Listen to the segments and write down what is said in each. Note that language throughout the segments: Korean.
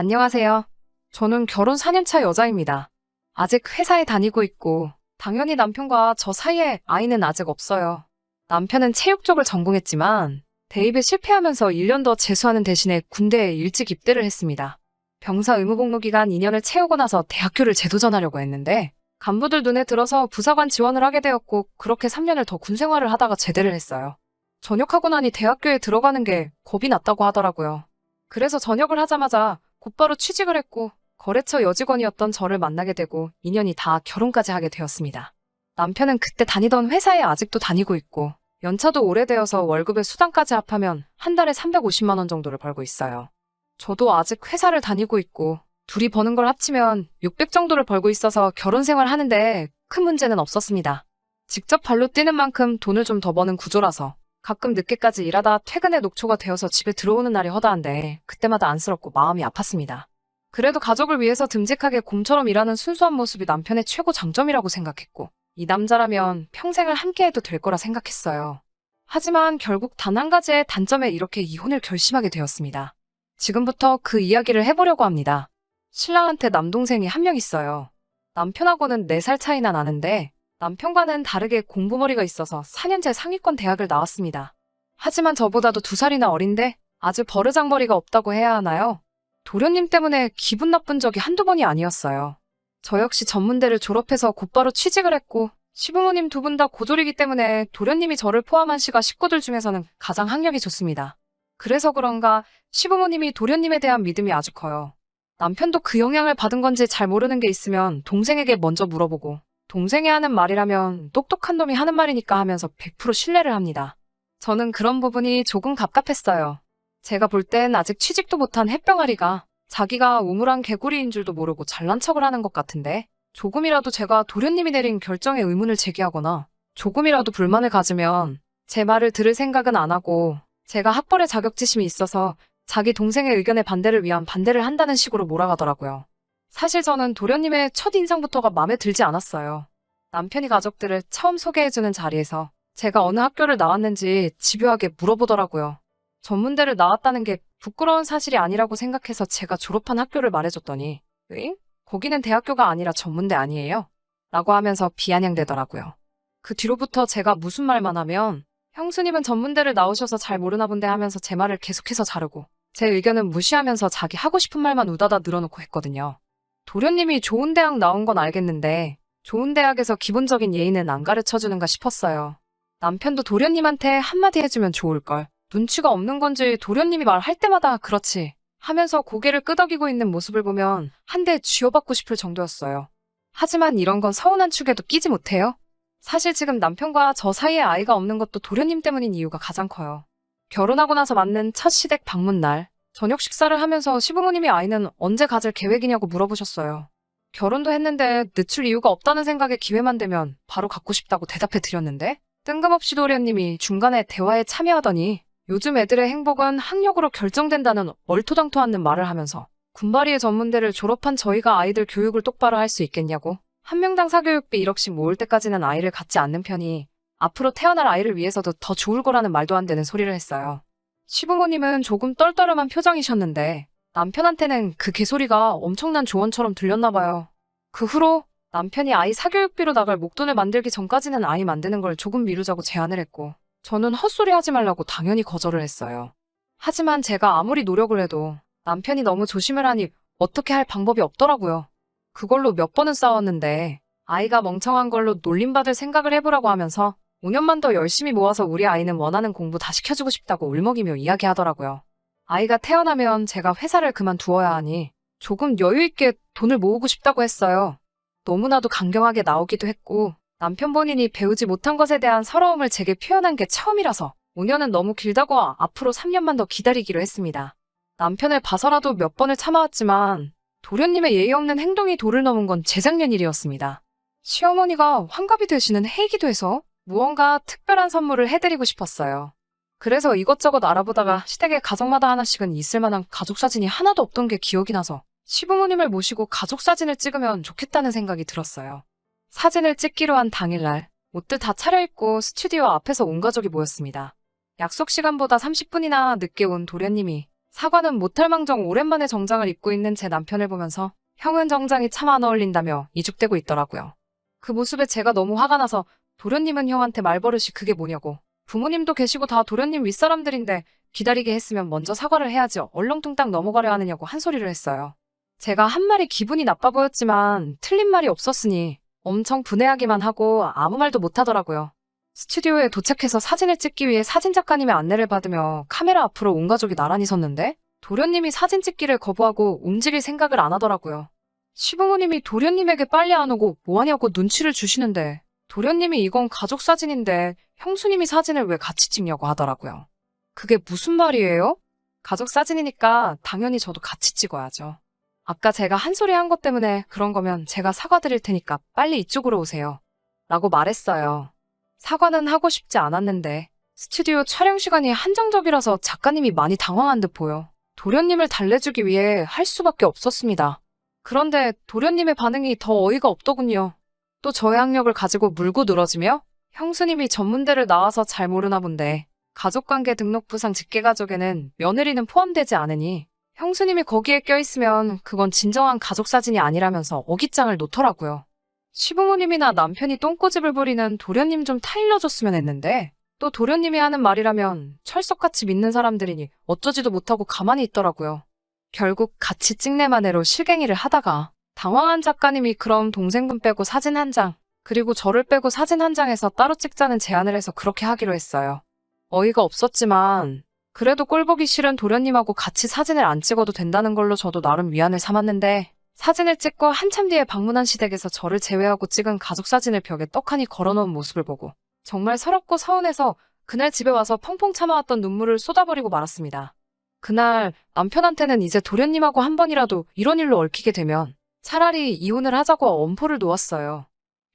안녕하세요. 저는 결혼 4년차 여자입니다. 아직 회사에 다니고 있고, 당연히 남편과 저 사이에 아이는 아직 없어요. 남편은 체육 쪽을 전공했지만, 대입에 실패하면서 1년 더 재수하는 대신에 군대에 일찍 입대를 했습니다. 병사 의무복무 기간 2년을 채우고 나서 대학교를 재도전하려고 했는데, 간부들 눈에 들어서 부사관 지원을 하게 되었고, 그렇게 3년을 더 군 생활을 하다가 제대를 했어요. 전역하고 나니 대학교에 들어가는 게 겁이 났다고 하더라고요. 그래서 전역을 하자마자 곧바로 취직을 했고 거래처 여직원이었던 저를 만나게 되고 인연이 다 결혼까지 하게 되었습니다. 남편은 그때 다니던 회사에 아직도 다니고 있고 연차도 오래되어서 월급의 수당까지 합하면 한 달에 350만 원 정도를 벌고 있어요. 저도 아직 회사를 다니고 있고 둘이 버는 걸 합치면 600 정도를 벌고 있어서 결혼 생활 하는데 큰 문제는 없었습니다. 직접 발로 뛰는 만큼 돈을 좀 더 버는 구조라서 가끔 늦게까지 일하다 퇴근에 녹초가 되어서 집에 들어오는 날이 허다한데 그때마다 안쓰럽고 마음이 아팠습니다. 그래도 가족을 위해서 듬직하게 곰처럼 일하는 순수한 모습이 남편의 최고 장점이라고 생각했고 이 남자라면 평생을 함께해도 될 거라 생각했어요. 하지만 결국 단 한 가지의 단점에 이렇게 이혼을 결심하게 되었습니다. 지금부터 그 이야기를 해보려고 합니다. 신랑한테 남동생이 한 명 있어요. 남편하고는 4살 차이나 나는데 남편과는 다르게 공부머리가 있어서 4년제 상위권 대학을 나왔습니다. 하지만 저보다도 2살이나 어린데 아주 버르장머리가 없다고 해야 하나요? 도련님 때문에 기분 나쁜 적이 한두 번이 아니었어요. 저 역시 전문대를 졸업해서 곧바로 취직을 했고 시부모님 2분 다 고졸이기 때문에 도련님이 저를 포함한 씨가 식구들 중에서는 가장 학력이 좋습니다. 그래서 그런가 시부모님이 도련님에 대한 믿음이 아주 커요. 남편도 그 영향을 받은 건지 잘 모르는 게 있으면 동생에게 먼저 물어보고 동생이 하는 말이라면 똑똑한 놈이 하는 말이니까 하면서 100% 신뢰를 합니다. 저는 그런 부분이 조금 갑갑했어요. 제가 볼 땐 아직 취직도 못한 햇병아리가 자기가 우물한 개구리인 줄도 모르고 잘난 척을 하는 것 같은데 조금이라도 제가 도련님이 내린 결정에 의문을 제기하거나 조금이라도 불만을 가지면 제 말을 들을 생각은 안 하고 제가 학벌에 자격지심이 있어서 자기 동생의 의견에 반대를 위한 반대를 한다는 식으로 몰아가더라고요. 사실 저는 도련님의 첫인상부터가 마음에 들지 않았어요. 남편이 가족들을 처음 소개해주는 자리에서 제가 어느 학교를 나왔는지 집요하게 물어보더라고요. 전문대를 나왔다는 게 부끄러운 사실이 아니라고 생각해서 제가 졸업한 학교를 말해줬더니 응? 거기는 대학교가 아니라 전문대 아니에요? 라고 하면서 비아냥대더라고요. 그 뒤로부터 제가 무슨 말만 하면 형수님은 전문대를 나오셔서 잘 모르나 본데 하면서 제 말을 계속해서 자르고 제 의견은 무시하면서 자기 하고 싶은 말만 우다다 늘어놓고 했거든요. 도련님이 좋은 대학 나온 건 알겠는데 좋은 대학에서 기본적인 예의는 안 가르쳐주는가 싶었어요. 남편도 도련님한테 한마디 해주면 좋을걸. 눈치가 없는 건지 도련님이 말할 때마다 그렇지 하면서 고개를 끄덕이고 있는 모습을 보면 한 대 쥐어받고 싶을 정도였어요. 하지만 이런 건 서운한 축에도 끼지 못해요. 사실 지금 남편과 저 사이에 아이가 없는 것도 도련님 때문인 이유가 가장 커요. 결혼하고 나서 맞는 첫 시댁 방문 날 저녁 식사를 하면서 시부모님이 아이는 언제 가질 계획이냐고 물어보셨어요. 결혼도 했는데 늦출 이유가 없다는 생각에 기회만 되면 바로 갖고 싶다고 대답해 드렸는데 뜬금없이 도련님이 중간에 대화에 참여하더니 요즘 애들의 행복은 학력으로 결정된다는 얼토당토 않는 말을 하면서 군바리의 전문대를 졸업한 저희가 아이들 교육을 똑바로 할 수 있겠냐고 한 명당 사교육비 1억씩 모을 때까지는 아이를 갖지 않는 편이 앞으로 태어날 아이를 위해서도 더 좋을 거라는 말도 안 되는 소리를 했어요. 시부모님은 조금 떨떠름한 표정이셨는데 남편한테는 그 개소리가 엄청난 조언처럼 들렸나 봐요. 그 후로 남편이 아이 사교육비로 나갈 목돈을 만들기 전까지는 아이 만드는 걸 조금 미루자고 제안을 했고 저는 헛소리 하지 말라고 당연히 거절을 했어요. 하지만 제가 아무리 노력을 해도 남편이 너무 조심을 하니 어떻게 할 방법이 없더라고요. 그걸로 몇 번은 싸웠는데 아이가 멍청한 걸로 놀림받을 생각을 해보라고 하면서 5년만 더 열심히 모아서 우리 아이는 원하는 공부 다 시켜주고 싶다고 울먹이며 이야기하더라고요. 아이가 태어나면 제가 회사를 그만두어야 하니 조금 여유있게 돈을 모으고 싶다고 했어요. 너무나도 강경하게 나오기도 했고 남편 본인이 배우지 못한 것에 대한 서러움을 제게 표현한 게 처음이라서 5년은 너무 길다고 앞으로 3년만 더 기다리기로 했습니다. 남편을 봐서라도 몇 번을 참아왔지만 도련님의 예의 없는 행동이 도를 넘은 건 재작년 일이었습니다. 시어머니가 환갑이 되시는 해이기도 해서 무언가 특별한 선물을 해드리고 싶었어요. 그래서 이것저것 알아보다가 시댁에 가정마다 하나씩은 있을 만한 가족사진이 하나도 없던 게 기억이 나서 시부모님을 모시고 가족사진을 찍으면 좋겠다는 생각이 들었어요. 사진을 찍기로 한 당일날 옷들 다 차려입고 스튜디오 앞에서 온 가족이 모였습니다. 약속 시간보다 30분이나 늦게 온 도련님이 사과는 못할망정 오랜만에 정장을 입고 있는 제 남편을 보면서 형은 정장이 참 안 어울린다며 이죽대고 있더라고요. 그 모습에 제가 너무 화가 나서 도련님은 형한테 말버릇이 그게 뭐냐고. 부모님도 계시고 다 도련님 윗사람들인데 기다리게 했으면 먼저 사과를 해야지 얼렁뚱땅 넘어가려 하느냐고 한 소리를 했어요. 제가 한 말이 기분이 나빠 보였지만 틀린 말이 없었으니 엄청 분해하기만 하고 아무 말도 못하더라고요. 스튜디오에 도착해서 사진을 찍기 위해 사진 작가님의 안내를 받으며 카메라 앞으로 온 가족이 나란히 섰는데 도련님이 사진 찍기를 거부하고 움직일 생각을 안 하더라고요. 시부모님이 도련님에게 빨리 안 오고 뭐하냐고 눈치를 주시는데 도련님이 이건 가족 사진인데 형수님이 사진을 왜 같이 찍냐고 하더라고요. 그게 무슨 말이에요? 가족 사진이니까 당연히 저도 같이 찍어야죠. 아까 제가 한 소리 한 것 때문에 그런 거면 제가 사과드릴 테니까 빨리 이쪽으로 오세요. 라고 말했어요. 사과는 하고 싶지 않았는데 스튜디오 촬영 시간이 한정적이라서 작가님이 많이 당황한 듯 보여 도련님을 달래주기 위해 할 수밖에 없었습니다. 그런데 도련님의 반응이 더 어이가 없더군요. 또 저의 학력을 가지고 물고 늘어지며 형수님이 전문대를 나와서 잘 모르나 본데 가족관계 등록부상 직계가족에는 며느리는 포함되지 않으니 형수님이 거기에 껴있으면 그건 진정한 가족사진이 아니라면서 어깃장을 놓더라고요. 시부모님이나 남편이 똥꼬집을 부리는 도련님 좀 타일러줬으면 했는데 또 도련님이 하는 말이라면 철석같이 믿는 사람들이니 어쩌지도 못하고 가만히 있더라고요. 결국 같이 찍내마네로 실갱이를 하다가 당황한 작가님이 그럼 동생분 빼고 사진 한 장, 그리고 저를 빼고 사진 한 장에서 따로 찍자는 제안을 해서 그렇게 하기로 했어요. 어이가 없었지만 그래도 꼴보기 싫은 도련님하고 같이 사진을 안 찍어도 된다는 걸로 저도 나름 위안을 삼았는데 사진을 찍고 한참 뒤에 방문한 시댁에서 저를 제외하고 찍은 가족 사진을 벽에 떡하니 걸어놓은 모습을 보고 정말 서럽고 서운해서 그날 집에 와서 펑펑 참아왔던 눈물을 쏟아버리고 말았습니다. 그날 남편한테는 이제 도련님하고 한 번이라도 이런 일로 얽히게 되면 차라리 이혼을 하자고 엄포를 놓았어요.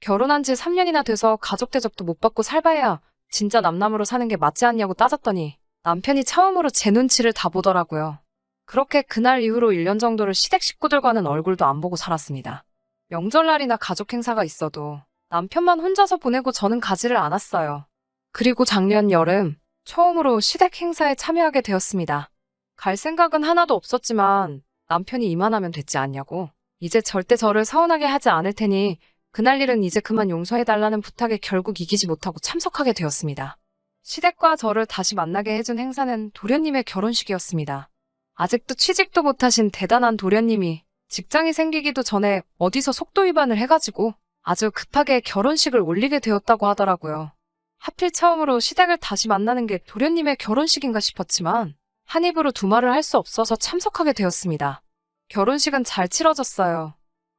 결혼한 지 3년이나 돼서 가족 대접도 못 받고 살봐야 진짜 남남으로 사는 게 맞지 않냐고 따졌더니 남편이 처음으로 제 눈치를 다 보더라고요. 그렇게 그날 이후로 1년 정도를 시댁 식구들과는 얼굴도 안 보고 살았습니다. 명절날이나 가족 행사가 있어도 남편만 혼자서 보내고 저는 가지를 않았어요. 그리고 작년 여름 처음으로 시댁 행사에 참여하게 되었습니다. 갈 생각은 하나도 없었지만 남편이 이만하면 됐지 않냐고 이제 절대 저를 서운하게 하지 않을 테니 그날 일은 이제 그만 용서해달라는 부탁에 결국 이기지 못하고 참석하게 되었습니다. 시댁과 저를 다시 만나게 해준 행사는 도련님의 결혼식이었습니다. 아직도 취직도 못하신 대단한 도련님이 직장이 생기기도 전에 어디서 속도 위반을 해가지고 아주 급하게 결혼식을 올리게 되었다고 하더라고요. 하필 처음으로 시댁을 다시 만나는 게 도련님의 결혼식인가 싶었지만 한 입으로 두 말을 할 수 없어서 참석하게 되었습니다. 결혼식은 잘 치러졌어요.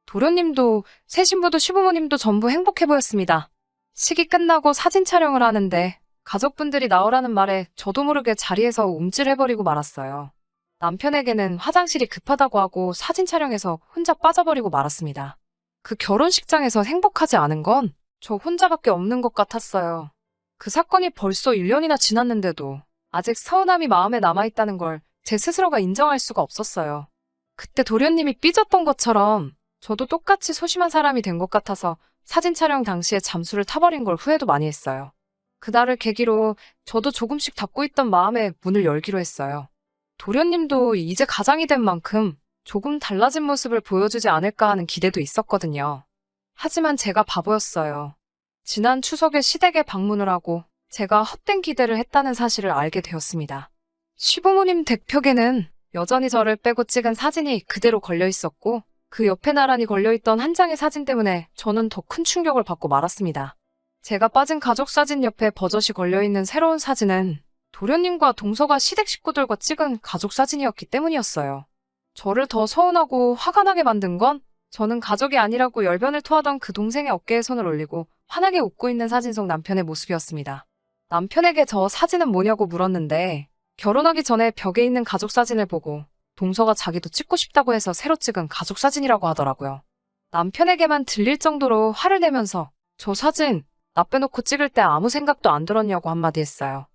도련님도 새 신부도 시부모님도 전부 행복해 보였습니다. 식이 끝나고 사진 촬영을 하는데 가족분들이 나오라는 말에 저도 모르게 자리에서 움찔해버리고 말았어요. 남편에게는 화장실이 급하다고 하고 사진 촬영에서 혼자 빠져버리고 말았습니다. 그 결혼식장에서 행복하지 않은 건 저 혼자밖에 없는 것 같았어요. 그 사건이 벌써 1년이나 지났는데도 아직 서운함이 마음에 남아있다는 걸 제 스스로가 인정할 수가 없었어요. 그때 도련님이 삐졌던 것처럼 저도 똑같이 소심한 사람이 된 것 같아서 사진 촬영 당시에 잠수를 타버린 걸 후회도 많이 했어요. 그날을 계기로 저도 조금씩 닫고 있던 마음에 문을 열기로 했어요. 도련님도 이제 가장이 된 만큼 조금 달라진 모습을 보여주지 않을까 하는 기대도 있었거든요. 하지만 제가 바보였어요. 지난 추석에 시댁에 방문을 하고 제가 헛된 기대를 했다는 사실을 알게 되었습니다. 시부모님 댁벽에는 여전히 저를 빼고 찍은 사진이 그대로 걸려 있었고 그 옆에 나란히 걸려있던 한 장의 사진 때문에 저는 더 큰 충격을 받고 말았습니다. 제가 빠진 가족 사진 옆에 버젓이 걸려있는 새로운 사진은 도련님과 동서가 시댁 식구들과 찍은 가족 사진이었기 때문이었어요. 저를 더 서운하고 화가 나게 만든 건 저는 가족이 아니라고 열변을 토하던 그 동생의 어깨에 손을 올리고 환하게 웃고 있는 사진 속 남편의 모습이었습니다. 남편에게 저 사진은 뭐냐고 물었는데 결혼하기 전에 벽에 있는 가족 사진을 보고 동서가 자기도 찍고 싶다고 해서 새로 찍은 가족 사진이라고 하더라고요. 남편에게만 들릴 정도로 화를 내면서 저 사진 나 빼놓고 찍을 때 아무 생각도 안 들었냐고 한마디 했어요.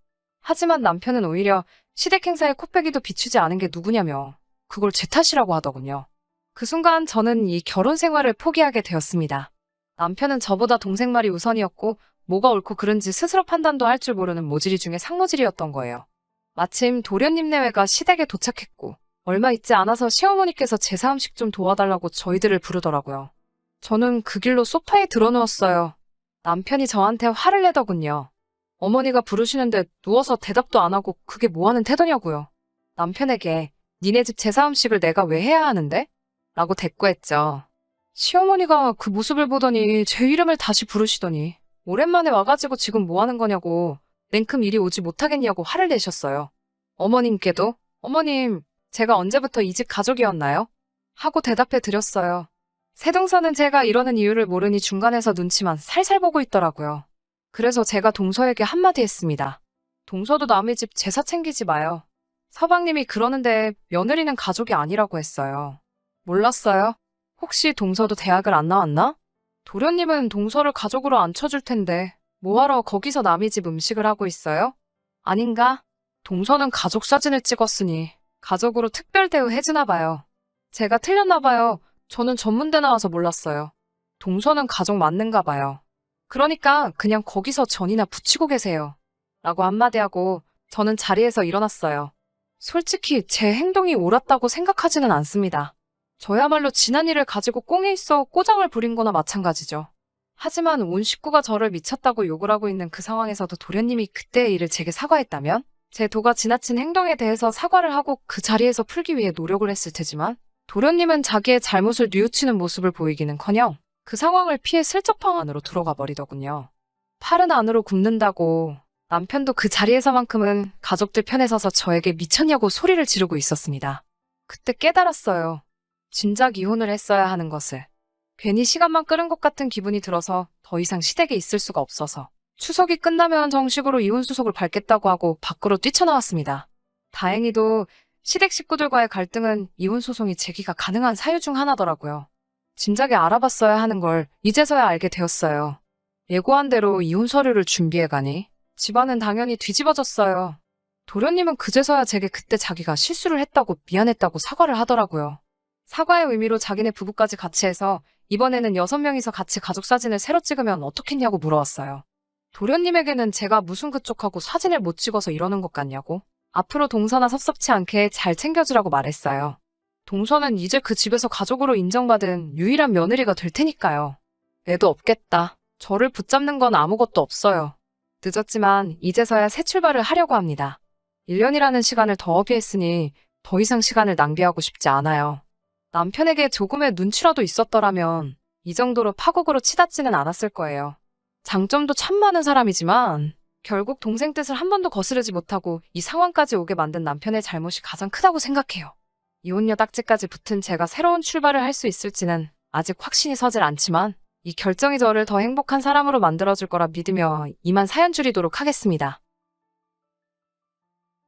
하지만 남편은 오히려 시댁 행사에 코빼기도 비추지 않은 게 누구냐며 그걸 제 탓이라고 하더군요. 그 순간 저는 이 결혼 생활을 포기하게 되었습니다. 남편은 저보다 동생 말이 우선이었고 뭐가 옳고 그른지 스스로 판단도 할 줄 모르는 모질이 중에 상모질이었던 거예요. 마침 도련님 내외가 시댁에 도착했고 얼마 있지 않아서 시어머니께서 제사 음식 좀 도와달라고 저희들을 부르더라고요. 저는 그 길로 소파에 드러누웠어요. 남편이 저한테 화를 내더군요. 어머니가 부르시는데 누워서 대답도 안 하고 그게 뭐 하는 태도냐고요. 남편에게 니네 집 제사 음식을 내가 왜 해야 하는데? 라고 대꾸했죠. 시어머니가 그 모습을 보더니 제 이름을 다시 부르시더니 오랜만에 와가지고 지금 뭐 하는 거냐고 냉큼 이리 오지 못하겠냐고 화를 내셨어요. 어머님께도 어머님 제가 언제부터 이 집 가족이었나요? 하고 대답해 드렸어요. 새동서는 제가 이러는 이유를 모르니 중간에서 눈치만 살살 보고 있더라고요. 그래서 제가 동서에게 한마디 했습니다. 동서도 남의 집 제사 챙기지 마요. 서방님이 그러는데 며느리는 가족이 아니라고 했어요. 몰랐어요? 혹시 동서도 대학을 안 나왔나? 도련님은 동서를 가족으로 안 쳐줄 텐데 뭐하러 거기서 남의 집 음식을 하고 있어요? 아닌가? 동서는 가족 사진을 찍었으니 가족으로 특별 대우해주나 봐요. 제가 틀렸나 봐요. 저는 전문대 나와서 몰랐어요. 동서는 가족 맞는가 봐요. 그러니까 그냥 거기서 전이나 붙이고 계세요. 라고 한마디 하고 저는 자리에서 일어났어요. 솔직히 제 행동이 옳았다고 생각하지는 않습니다. 저야말로 지난 일을 가지고 꽁에 있어 꼬장을 부린 거나 마찬가지죠. 하지만 온 식구가 저를 미쳤다고 욕을 하고 있는 그 상황에서도 도련님이 그때의 일을 제게 사과했다면 제 도가 지나친 행동에 대해서 사과를 하고 그 자리에서 풀기 위해 노력을 했을 테지만 도련님은 자기의 잘못을 뉘우치는 모습을 보이기는커녕 그 상황을 피해 슬쩍 방 안으로 들어가 버리더군요. 팔은 안으로 굽는다고 남편도 그 자리에서만큼은 가족들 편에 서서 저에게 미쳤냐고 소리를 지르고 있었습니다. 그때 깨달았어요. 진작 이혼을 했어야 하는 것을. 괜히 시간만 끄는 것 같은 기분이 들어서 더 이상 시댁에 있을 수가 없어서 추석이 끝나면 정식으로 이혼 수속을 밟겠다고 하고 밖으로 뛰쳐나왔습니다. 다행히도 시댁 식구들과의 갈등은 이혼 소송이 제기가 가능한 사유 중 하나더라고요. 진작에 알아봤어야 하는 걸 이제서야 알게 되었어요. 예고한 대로 이혼 서류를 준비해가니 집안은 당연히 뒤집어졌어요. 도련님은 그제서야 제게 그때 자기가 실수를 했다고 미안했다고 사과를 하더라고요. 사과의 의미로 자기네 부부까지 같이 해서 이번에는 6명이서 같이 가족 사진을 새로 찍으면 어떻겠냐고 물어왔어요. 도련님에게는 제가 무슨 그쪽하고 사진을 못 찍어서 이러는 것 같냐고 앞으로 동서나 섭섭치 않게 잘 챙겨주라고 말했어요. 동서는 이제 그 집에서 가족으로 인정받은 유일한 며느리가 될 테니까요. 애도 없겠다. 저를 붙잡는 건 아무것도 없어요. 늦었지만 이제서야 새 출발을 하려고 합니다. 1년이라는 시간을 더 허비했으니 더 이상 시간을 낭비하고 싶지 않아요. 남편에게 조금의 눈치라도 있었더라면 이 정도로 파국으로 치닫지는 않았을 거예요. 장점도 참 많은 사람이지만 결국 동생 뜻을 한 번도 거스르지 못하고 이 상황까지 오게 만든 남편의 잘못이 가장 크다고 생각해요. 이혼녀 딱지까지 붙은 제가 새로운 출발을 할 수 있을지는 아직 확신이 서질 않지만 이 결정이 저를 더 행복한 사람으로 만들어줄 거라 믿으며 이만 사연 줄이도록 하겠습니다.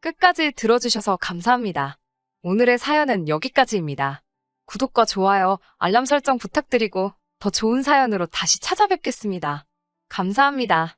끝까지 들어주셔서 감사합니다. 오늘의 사연은 여기까지입니다. 구독과 좋아요, 알람 설정 부탁드리고 더 좋은 사연으로 다시 찾아뵙겠습니다. 감사합니다.